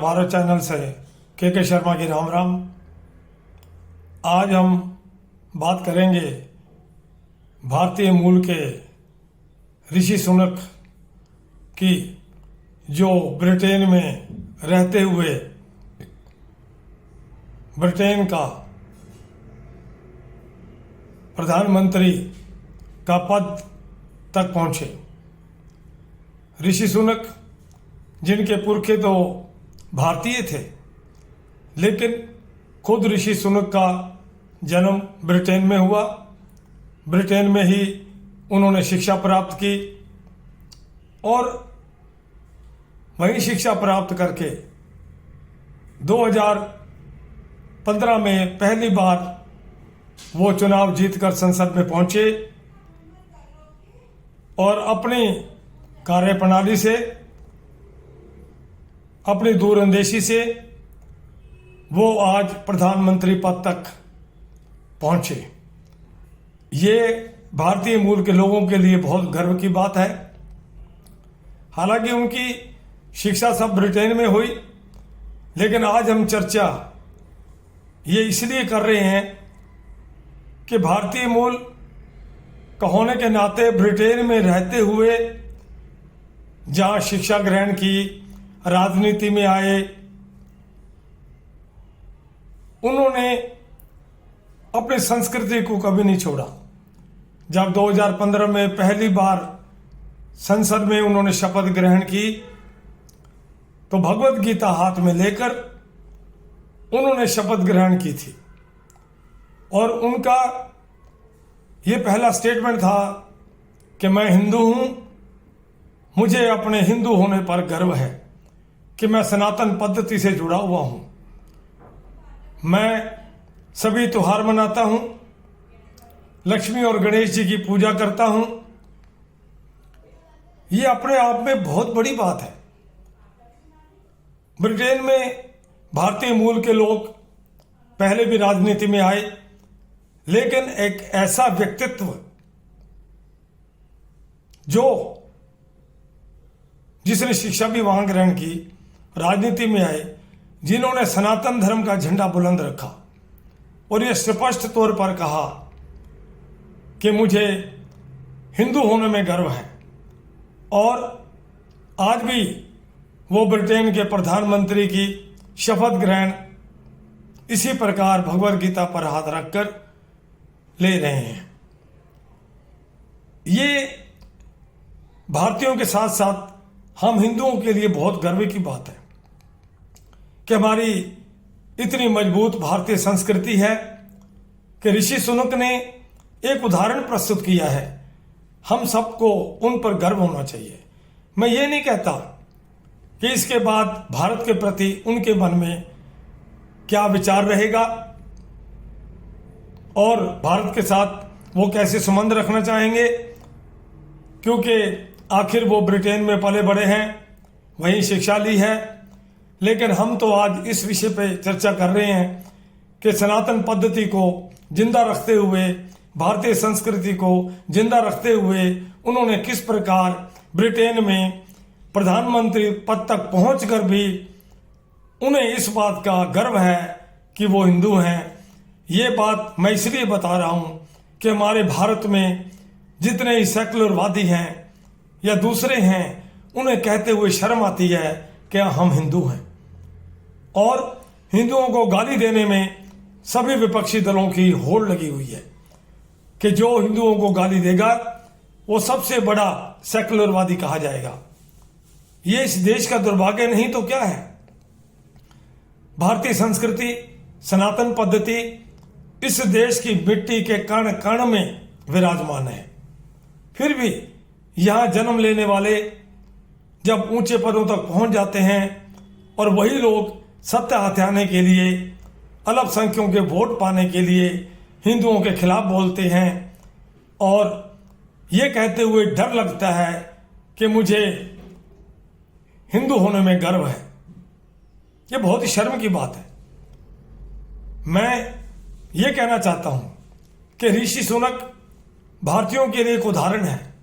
Bharat channel से के शर्मा की राम राम। आज हम बात करेंगे भारतीय मूल के ऋषि सुनक की, जो ब्रिटेन में रहते हुए ब्रिटेन का प्रधानमंत्री का पद तक पहुंचे। ऋषि सुनक जिनके पुरखे तो भारतीय थे, लेकिन खुद ऋषि सुनक का जन्म ब्रिटेन में हुआ। ब्रिटेन में ही उन्होंने शिक्षा प्राप्त की और वहीं शिक्षा प्राप्त करके 2015 में पहली बार वो चुनाव जीतकर संसद में पहुंचे और अपनी कार्यप्रणाली से, अपनी दूरंदेशी से वो आज प्रधानमंत्री पद तक पहुंचे। ये भारतीय मूल के लोगों के लिए बहुत गर्व की बात है। हालांकि उनकी शिक्षा सब ब्रिटेन में हुई, लेकिन आज हम चर्चा ये इसलिए कर रहे हैं कि भारतीय मूल का होने के नाते ब्रिटेन में रहते हुए जहां शिक्षा ग्रहण की, राजनीति में आए, उन्होंने अपनी संस्कृति को कभी नहीं छोड़ा। जब 2015 में पहली बार संसद में उन्होंने शपथ ग्रहण की तो भगवत गीता हाथ में लेकर उन्होंने शपथ ग्रहण की थी और उनका ये पहला स्टेटमेंट था कि मैं हिंदू हूं, मुझे अपने हिंदू होने पर गर्व है कि मैं सनातन पद्धति से जुड़ा हुआ हूं। मैं सभी त्योहार मनाता हूं, लक्ष्मी और गणेश जी की पूजा करता हूं। ये अपने आप में बहुत बड़ी बात है। ब्रिटेन में भारतीय मूल के लोग पहले भी राजनीति में आए, लेकिन एक ऐसा व्यक्तित्व जिसने शिक्षा भी वहां ग्रहण की, राजनीति में आए, जिन्होंने सनातन धर्म का झंडा बुलंद रखा और यह स्पष्ट तौर पर कहा कि मुझे हिंदू होने में गर्व है। और आज भी वो ब्रिटेन के प्रधानमंत्री की शपथ ग्रहण इसी प्रकार भगवत गीता पर हाथ रखकर ले रहे हैं। ये भारतीयों के साथ साथ हम हिंदुओं के लिए बहुत गर्व की बात है कि हमारी इतनी मजबूत भारतीय संस्कृति है कि ऋषि सुनक ने एक उदाहरण प्रस्तुत किया है। हम सबको उन पर गर्व होना चाहिए। मैं ये नहीं कहता कि इसके बाद भारत के प्रति उनके मन में क्या विचार रहेगा और भारत के साथ वो कैसे संबंध रखना चाहेंगे, क्योंकि आखिर वो ब्रिटेन में पले बड़े हैं, वहीं शिक्षा ली है। लेकिन हम तो आज इस विषय पे चर्चा कर रहे हैं कि सनातन पद्धति को जिंदा रखते हुए, भारतीय संस्कृति को जिंदा रखते हुए उन्होंने किस प्रकार ब्रिटेन में प्रधानमंत्री पद तक पहुंचकर भी उन्हें इस बात का गर्व है कि वो हिंदू हैं। ये बात मैं इसलिए बता रहा हूं कि हमारे भारत में जितने ही सेकुलरवादी हैं या दूसरे हैं, उन्हें कहते हुए शर्म आती है कि हम हिंदू हैं। और हिंदुओं को गाली देने में सभी विपक्षी दलों की होड़ लगी हुई है कि जो हिंदुओं को गाली देगा वो सबसे बड़ा सेकुलरवादी कहा जाएगा। ये इस देश का दुर्भाग्य नहीं तो क्या है। भारतीय संस्कृति, सनातन पद्धति इस देश की मिट्टी के कण कण में विराजमान है। फिर भी यहां जन्म लेने वाले जब ऊंचे पदों तक पहुंच जाते हैं और वही लोग सत्ता हथियाने के लिए, अल्पसंख्यकों के वोट पाने के लिए हिंदुओं के खिलाफ बोलते हैं और ये कहते हुए डर लगता है कि मुझे हिंदू होने में गर्व है, ये बहुत ही शर्म की बात है। मैं ये कहना चाहता हूं कि ऋषि सुनक भारतीयों के लिए एक उदाहरण है।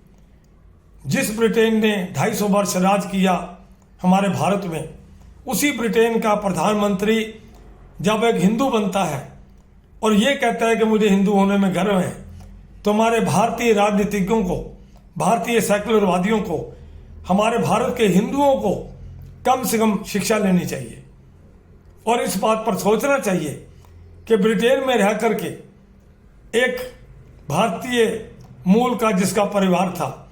जिस ब्रिटेन ने 250 वर्ष राज किया हमारे भारत में, उसी ब्रिटेन का प्रधानमंत्री जब एक हिंदू बनता है और ये कहता है कि मुझे हिंदू होने में गर्व है, तो हमारे भारतीय राजनीतिज्ञों को, भारतीय सेकुलरवादियों को, हमारे भारत के हिंदुओं को कम से कम शिक्षा लेनी चाहिए और इस बात पर सोचना चाहिए कि ब्रिटेन में रह करके एक भारतीय मूल का जिसका परिवार था,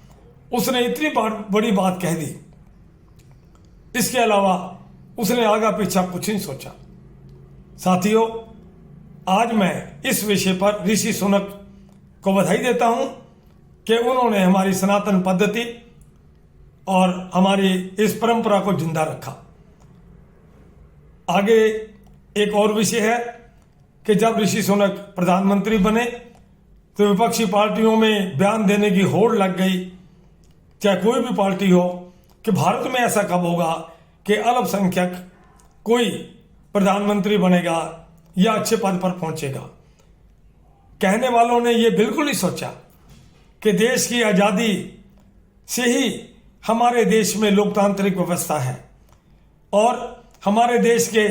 उसने इतनी बड़ी बात कह दी, इसके अलावा उसने आगा पीछा कुछ नहीं सोचा। साथियों, आज मैं इस विषय पर ऋषि सुनक को बधाई देता हूं कि उन्होंने हमारी सनातन पद्धति और हमारी इस परंपरा को जिंदा रखा। आगे एक और विषय है कि जब ऋषि सुनक प्रधानमंत्री बने तो विपक्षी पार्टियों में बयान देने की होड़ लग गई, चाहे कोई भी पार्टी हो, कि भारत में ऐसा कब होगा कि अल्पसंख्यक कोई प्रधानमंत्री बनेगा या अच्छे पद पर पहुंचेगा। कहने वालों ने यह बिल्कुल नहीं सोचा कि देश की आज़ादी से ही हमारे देश में लोकतांत्रिक व्यवस्था है और हमारे देश के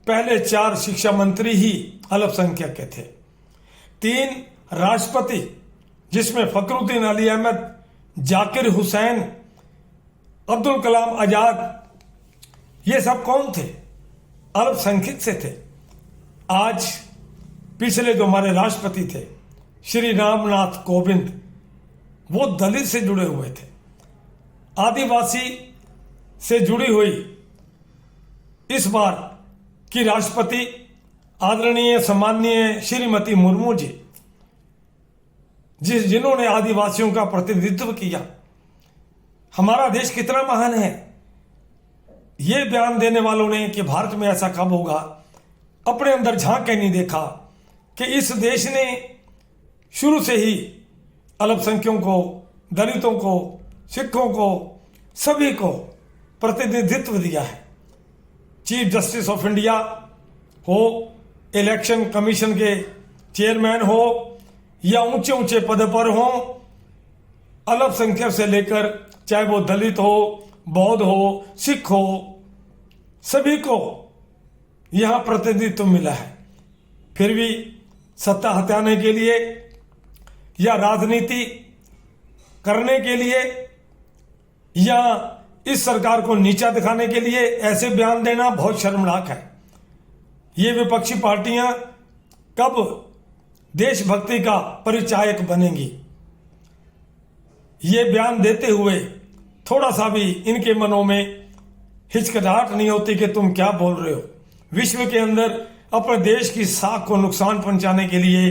पहले 4 शिक्षा मंत्री ही अल्पसंख्यक के थे। 3 राष्ट्रपति, जिसमें फखरुद्दीन अली अहमद, जाकिर हुसैन, अब्दुल कलाम आजाद, ये सब कौन थे? अल्पसंख्यक से थे। आज पिछले जो हमारे राष्ट्रपति थे श्री रामनाथ कोविंद, वो दलित से जुड़े हुए थे, आदिवासी से जुड़ी हुई इस बार की राष्ट्रपति आदरणीय सम्माननीय श्रीमती मुर्मू जी, जिन्होंने आदिवासियों का प्रतिनिधित्व किया। हमारा देश कितना महान है, ये बयान देने वालों ने कि भारत में ऐसा कब होगा, अपने अंदर झांक के नहीं देखा कि इस देश ने शुरू से ही अल्पसंख्यकों को, दलितों को, सिखों को, सभी को प्रतिनिधित्व दिया है। चीफ जस्टिस ऑफ इंडिया हो, इलेक्शन कमीशन के चेयरमैन हो या ऊंचे ऊंचे पद पर हो, अल्पसंख्यक से लेकर चाहे वो दलित हो, बौद्ध हो, सिख हो, सभी को यहां प्रतिनिधित्व मिला है। फिर भी सत्ता हथियाने के लिए या राजनीति करने के लिए या इस सरकार को नीचा दिखाने के लिए ऐसे बयान देना बहुत शर्मनाक है। ये विपक्षी पार्टियां कब देशभक्ति का परिचायक बनेंगी? ये बयान देते हुए थोड़ा सा भी इनके मनों में हिचकिचाहट नहीं होती कि तुम क्या बोल रहे हो। विश्व के अंदर अपने देश की साख को नुकसान पहुंचाने के लिए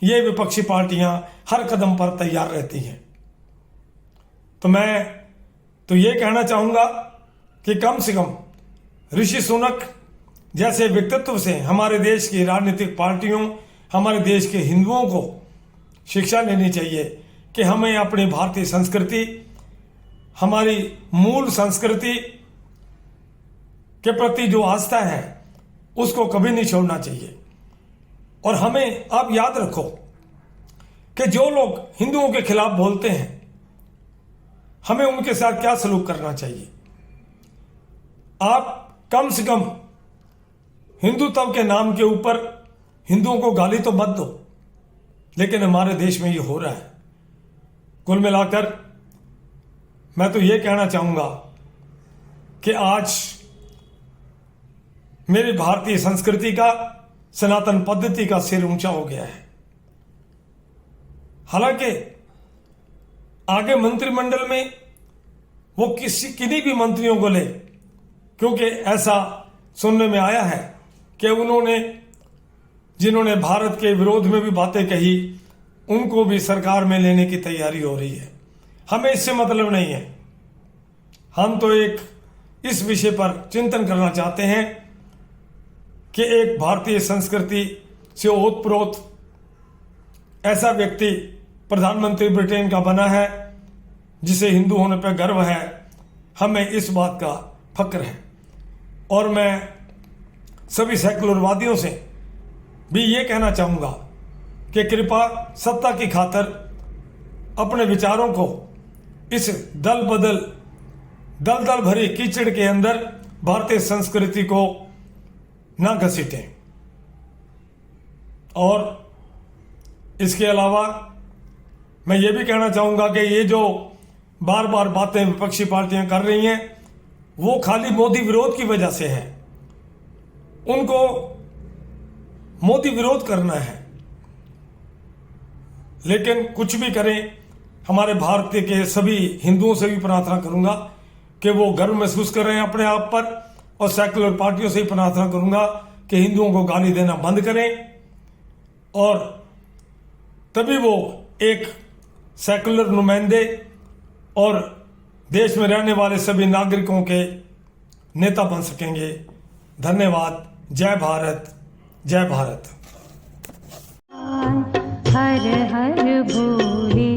ये विपक्षी पार्टियां हर कदम पर तैयार रहती हैं। तो मैं तो ये कहना चाहूंगा कि कम से कम ऋषि सुनक जैसे व्यक्तित्व से हमारे देश की राजनीतिक पार्टियों, हमारे देश के हिंदुओं को शिक्षा लेनी चाहिए कि हमें अपनी भारतीय संस्कृति, हमारी मूल संस्कृति के प्रति जो आस्था है उसको कभी नहीं छोड़ना चाहिए। और हमें आप याद रखो कि जो लोग हिंदुओं के खिलाफ बोलते हैं, हमें उनके साथ क्या सलूक करना चाहिए। आप कम से कम हिंदुत्व के नाम के ऊपर हिंदुओं को गाली तो मत दो, लेकिन हमारे देश में ये हो रहा है। कुल मिलाकर मैं तो ये कहना चाहूंगा कि आज मेरी भारतीय संस्कृति का, सनातन पद्धति का सिर ऊंचा हो गया है। हालांकि आगे मंत्रिमंडल में वो किन्हीं भी मंत्रियों को ले, क्योंकि ऐसा सुनने में आया है कि जिन्होंने भारत के विरोध में भी बातें कही, उनको भी सरकार में लेने की तैयारी हो रही है। हमें इससे मतलब नहीं है। हम तो एक इस विषय पर चिंतन करना चाहते हैं कि एक भारतीय संस्कृति से ओतप्रोत ऐसा व्यक्ति प्रधानमंत्री ब्रिटेन का बना है जिसे हिंदू होने पर गर्व है। हमें इस बात का फक्र है। और मैं सभी सेकुलरवादियों से भी ये कहना चाहूँगा कि कृपा सत्ता की खातर अपने विचारों को इस दल भरी कीचड़ के अंदर भारतीय संस्कृति को ना घसीटें। और इसके अलावा मैं ये भी कहना चाहूँगा कि ये जो बार बार बातें विपक्षी पार्टियां कर रही हैं वो खाली मोदी विरोध की वजह से है। उनको मोदी विरोध करना है, लेकिन कुछ भी करें, हमारे भारत के सभी हिंदुओं से भी प्रार्थना करूंगा कि वो गर्व महसूस कर रहे हैं अपने आप पर, और सेकुलर पार्टियों से ही प्रार्थना करूंगा कि हिंदुओं को गाली देना बंद करें, और तभी वो एक सेकुलर नुमाइंदे और देश में रहने वाले सभी नागरिकों के नेता बन सकेंगे। धन्यवाद। जय भारत, जय भारत। हर हर भोले।